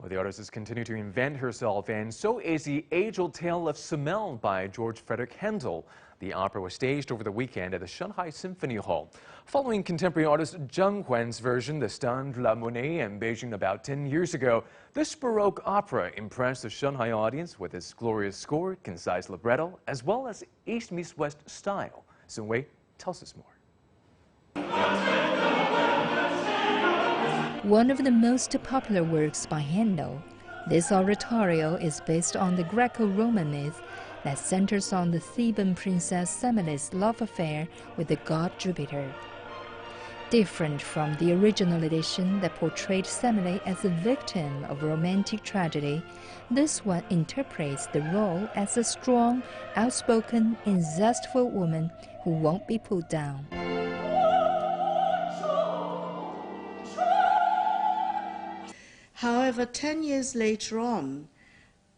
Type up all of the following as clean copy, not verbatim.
Well, the artist has continued to invent herself, and so is the age-old tale of Semele by George Frederick Handel. The opera was staged over the weekend at the Shanghai Symphony Hall. Following contemporary artist Zhang Huan's version, The Stunned La Monnaie, in Beijing about 10 years ago, this Baroque opera impressed the Shanghai audience with its glorious score, concise libretto, as well as East meets West style. Sun Wei tells us more. One of the most popular works by Handel, this oratorio is based on the Greco-Roman myth that centers on the Theban princess Semele's love affair with the god Jupiter. Different from the original edition that portrayed Semele as a victim of romantic tragedy, this one interprets the role as a strong, outspoken, and zestful woman who won't be put down. However, 10 years later on,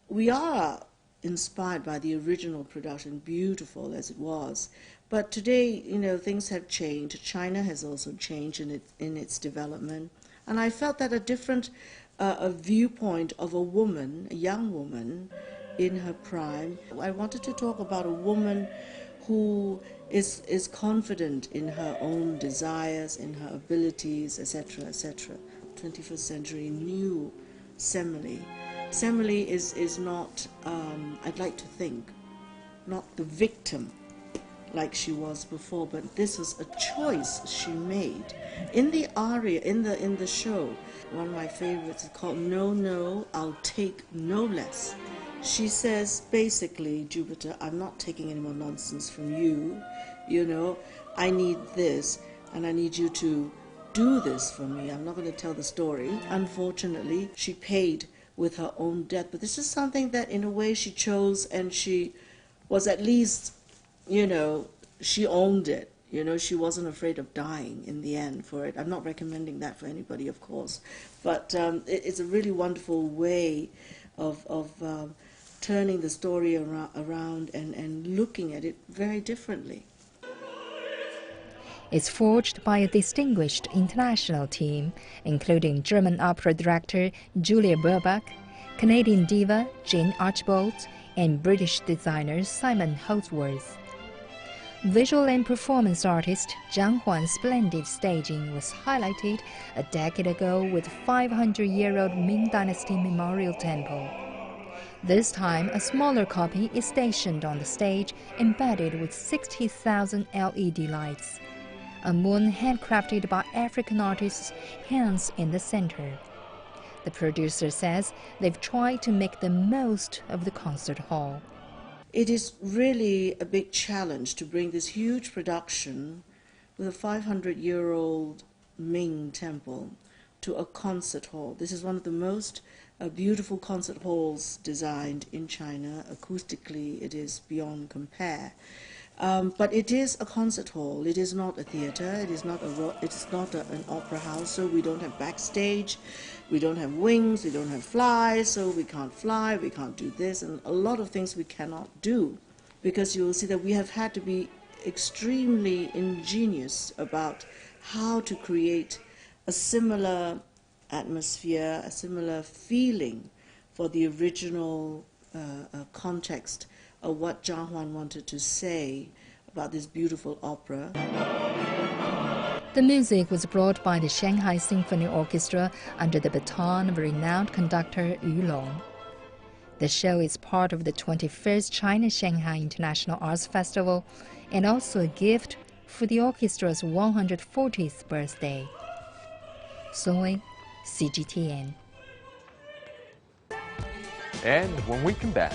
we are inspired by the original production, beautiful as it was. But today, things have changed. China has also changed in its development. And I felt that a different viewpoint of a woman, a young woman in her prime. I wanted to talk about a woman who is confident in her own desires, in her abilities, etc., etc. 21st century new Semele. Semele is not, I'd like to think, not the victim like she was before, but this was a choice she made. In the aria, in the show, one of my favorites is called No, No, I'll Take No Less. She says, basically, Jupiter, I'm not taking any more nonsense from you, I need this, and I need you to do this for me. I'm not going to tell the story. Unfortunately, she paid with her own death, but this is something that in a way she chose, and she was at least, she owned it. She wasn't afraid of dying in the end for it. I'm not recommending that for anybody, of course, but it's a really wonderful way of turning the story around and looking at it very differently. It's forged by a distinguished international team, including German opera director Julia Burbach, Canadian diva Jane Archbold, and British designer Simon Holdsworth. Visual and performance artist Zhang Huan's splendid staging was highlighted a decade ago with the 500-year-old Ming Dynasty Memorial Temple. This time, a smaller copy is stationed on the stage, embedded with 60,000 LED lights. A moon handcrafted by African artists hangs in the center. The producer says they've tried to make the most of the concert hall. It is really a big challenge to bring this huge production with a 500-year-old Ming temple to a concert hall. This is one of the most beautiful concert halls designed in China. Acoustically, it is beyond compare. But it is a concert hall. It is not a theater. It is not an opera house. So we don't have backstage. We don't have wings. We don't have flies. So we can't fly. We can't do this, and a lot of things we cannot do, because you will see that we have had to be extremely ingenious about how to create a similar atmosphere, a similar feeling for the original context of what Zhang Huan wanted to say about this beautiful opera. The music was brought by the Shanghai Symphony Orchestra under the baton of renowned conductor Yu Long. The show is part of the 21st China-Shanghai International Arts Festival and also a gift for the orchestra's 140th birthday. Sun Wei, CGTN. And when we come back,